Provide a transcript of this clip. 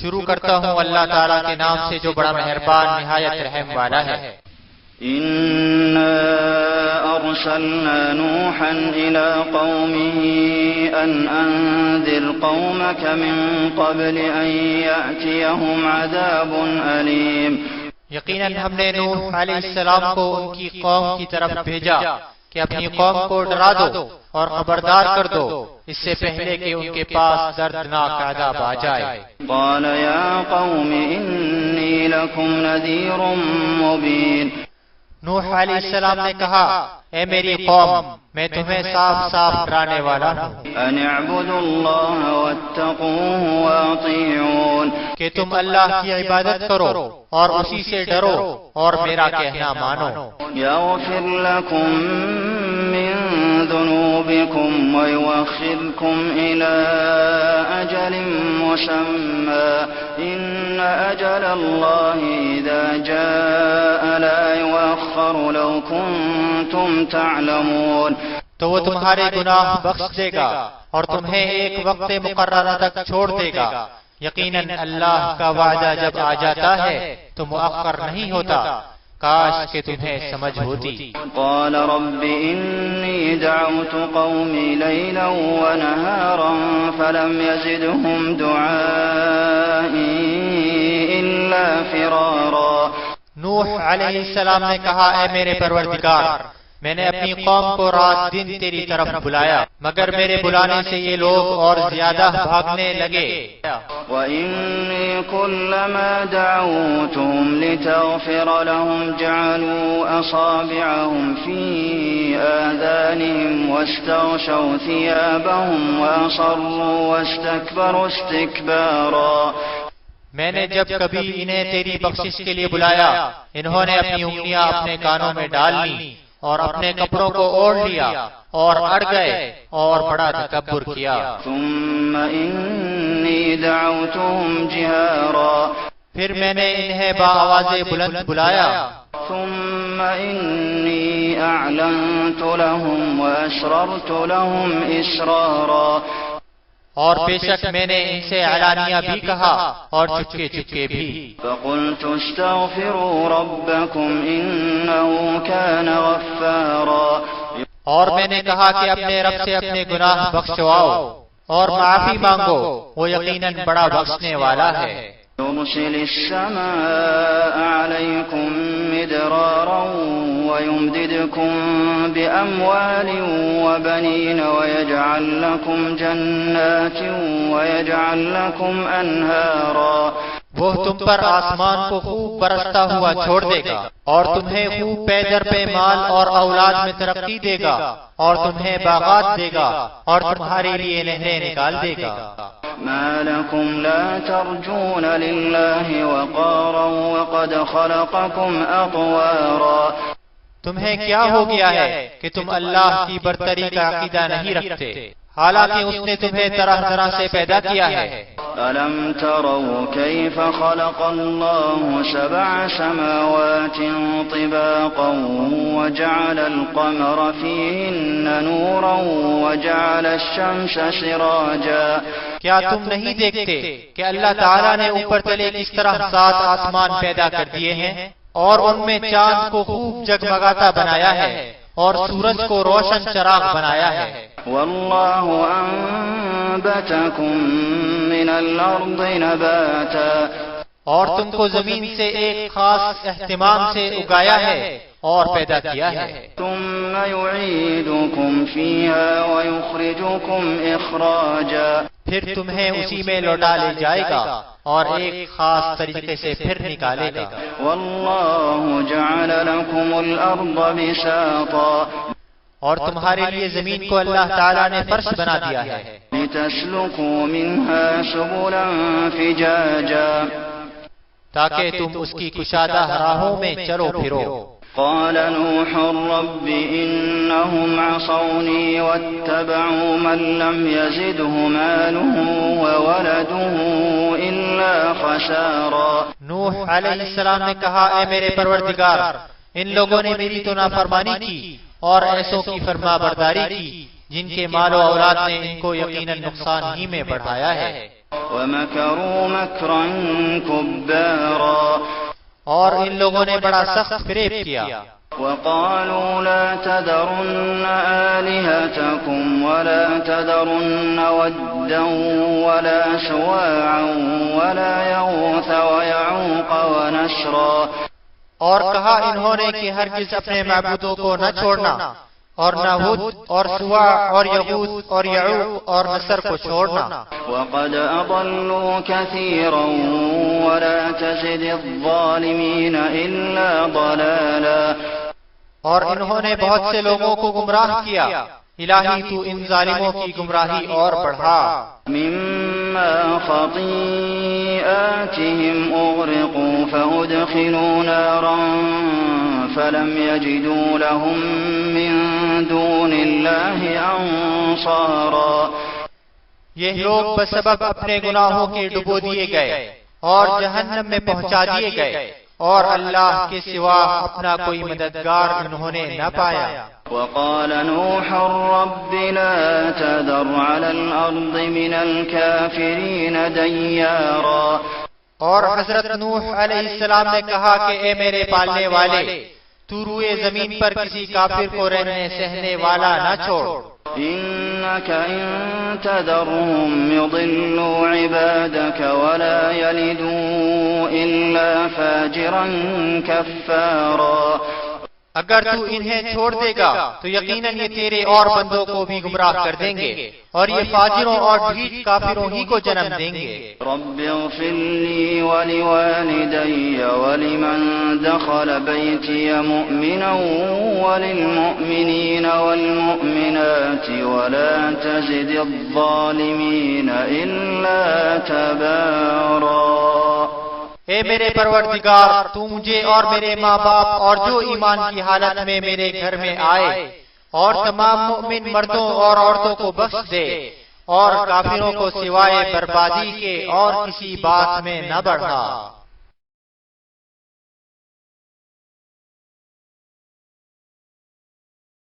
شروع کرتا ہوں اللہ تعالیٰ کے نام سے جو بڑا مہربان نہایت رحم والا ہے۔ إنا أرسلنا نوحا إلى قومه أن أنذر قومك من قبل أن يأتيهم عذاب أليم۔ یقیناً ہم نے نوح علیہ السلام کو ان کی قوم کی طرف بھیجا کہ اپنی قوم کو ڈرا دو اور خبردار کر دو اس سے پہلے کہ ان کے پاس دردناک عذاب آ جائے۔ قال يا قوم إني لكم نذير مبين۔ نوح علیہ السلام نے کہا، اے میری قوم، میں تمہیں صاف صاف ڈرانے والا ہوں أن اعبدوا الله واتقوه وأطيعون، کہ تم اللہ کی عبادت کرو اور اسی سے ڈرو اور میرا کہنا مانو۔ يغفر لكم من ذنوبكم ويؤخركم إلى أجل مسمى إن أجل الله إذا جاء لا يؤخر لو كنتم تعلمون۔ تو وہ تمہارے گناہ بخش دے گا اور تمہیں ایک وقت مقررہ تک چھوڑ دے گا۔ یقیناً اللہ کا وعدہ جب آ جاتا ہے تو مؤخر نہیں ہوتا، کاش کہ تمہیں سمجھ ہوتی۔ قال رب إني دعوت قومي ليلا ونهارا فلم يزدهم دعائي إلا فرارا۔ نوح علیہ السلام نے کہا، اے میرے پروردگار، میں نے اپنی قوم کو رات دن تیری طرف بلایا مگر میرے بلانے سے یہ لوگ اور زیادہ بھاگنے لگے۔ وَإِنِّي كُلَّمَا دَعَوْتُهُمْ لِتَغْفِرَ لَهُمْ جَعَلُوا أَصَابِعَهُمْ فِي آذَانِهِمْ وَاسْتَغْشَوْا ثِيَابَهُمْ وَأَصَرُّوا وَاسْتَكْبَرُوا اسْتِكْبَارًا۔ میں نے جب کبھی انہیں تیری بخشش کے لیے بلایا، انہوں نے اپنی انگلیاں اپنے کانوں میں ڈال لی اور اپنے کپڑوں کو اوڑھ لیا اور اڑ گئے اور بڑا تکبر کیا۔ ثم إني دعوتهم جهارا، پھر میں نے انہیں بآواز بلند بلایا۔ ثم إني أعلنت لهم وأسررت لهم إسرارا، اور بے شک میں نے ان سے علانیہ بھی کہا اور چپکے چپکے بھی۔ فقلت استغفروا ربكم إنه كان غفارا، اور میں نے کہا کہ اپنے رب سے اپنے گناہ بخشواؤ اور معافی مانگو، وہ یقیناً بڑا بخشنے والا ہے۔ يرسل السماء عليكم مدرارا ويمددكم بأموال وبنين ويجعل لكم جنات ويجعل لكم أنهارا۔ وہ تم پر آسمان کو خوب برستا ہوا چھوڑ دے گا اور تمہیں خوب پے در پہ مال اور اولاد میں ترقی دے گا اور تمہیں باغات دے گا اور تمہارے لیے نہریں نکال دے گا۔ ما لكم لا ترجون لله وقارا وقد خلقكم أطوارا۔ تمہیں کیا ہو گیا ہے کہ تم اللہ کی برتری کا عقیدہ نہیں رکھتے حالانکہ اس نے تمہیں طرح طرح سے پیدا کیا ہے۔ ألم تروا كيف خلق الله سبع سماوات طباقا وجعل القمر فيهن نورا وجعل الشمس سراجا۔ کیا تم نہیں دیکھتے کہ اللہ تعالیٰ نے اوپر تلے کس طرح 7 آسمان پیدا کر دیے ہیں اور ان میں چاند کو خوب جگمگاتا بنایا ہے اور سورج کو روشن چراغ بنایا ہے۔ والله أنبتكم من الأرض نباتا، اور تم کو زمین سے ایک خاص اہتمام سے اگایا ہے اور پیدا کیا ہے۔ ثم يعيدكم فيها ويخرجكم إخراجا، پھر تمہیں اسی میں لوٹا لے جائے گا اور ایک خاص طریقے سے پھر نکالے گا۔ والله جعل لكم الأرض بساطا، اور تمہارے لیے زمین کو اللہ تعالیٰ نے فرش بنا دیا ہے لتسلكوا منها سبلا فجاجا، تاکہ تم اس کی کشادہ راہوں میں چلو پھرو۔ قال نوح رب إنهم عصوني واتبعوا من لم يزده ماله وولده إلا خسارا۔ نوح علیہ السلام نے کہا، اے میرے پروردگار، ان لوگوں نے میری تو نافرمانی کی اور ایسوں کی فرما برداری کی جن کے مال و اولاد نے ان کو یقیناً نقصان ہی میں بڑھایا ہے۔ ومكروا مكرا كبارا اور ان لوگوں نے بڑا سخت فریب کیا. وقالوا لا تذرن آلهتكم ولا تذرن ودا ولا سواعا ولا يغوث ويعوق ونسرا. اور کہا انہوں نے کہ ہرگز اپنے معبودوں کو نہ چھوڑنا، اور نہ ود اور سواع اور یغوث اور یعوق اور نصر کو چھوڑنا. وقد أضلوا كثيرا ولا تزد الظالمين إلا ضلالا. اور انہوں نے بہت سے لوگوں کو گمراہ کیا، الہی تو ان ظالموں کی گمراہی اور بڑھا. مما خطيئاتهم أغرقوا فأدخلوا نارا فلم يجدوا لهم من دون الله أنصارا. یہ لوگ بسبب اپنے گناہوں کے ڈبو دیے گئے اور جہنم میں پہنچا دیے گئے، اور اللہ کے سوا اپنا کوئی مددگار انہوں نے نہ پایا. وقال نوح رب لا تذر على الأرض من الكافرين ديارا. اور حضرت نوح علیہ السلام نے کہا کہ اے میرے پالنے والے، تو روئے زمین پر کسی کافر کو رہنے سہنے والا نہ چھوڑ. إنك إن تذرهم يضلوا عبادك ولا يلدوا إلا فاجرا كفارا. اگر تو انہیں چھوڑ دے گا تو یقیناً یہ تیرے اور بندوں کو بھی گمراہ کر دیں گے، اور یہ فاجروں اور ڈھیٹ کافروں ہی کو جنم دیں گے. رب اغفر لي ولوالدي ولمن دخل بيتي مؤمنا وللمؤمنين والمؤمنات ولا تزد الظالمين إلا تبارا. اے میرے پروردگار، تو مجھے اور میرے ماں باپ اور جو ایمان کی حالت میں میرے گھر میں آئے اور تمام مؤمن مردوں اور عورتوں کو بخش دے، اور کافروں کو سوائے بربادی کے اور کسی بات میں نہ بڑھا.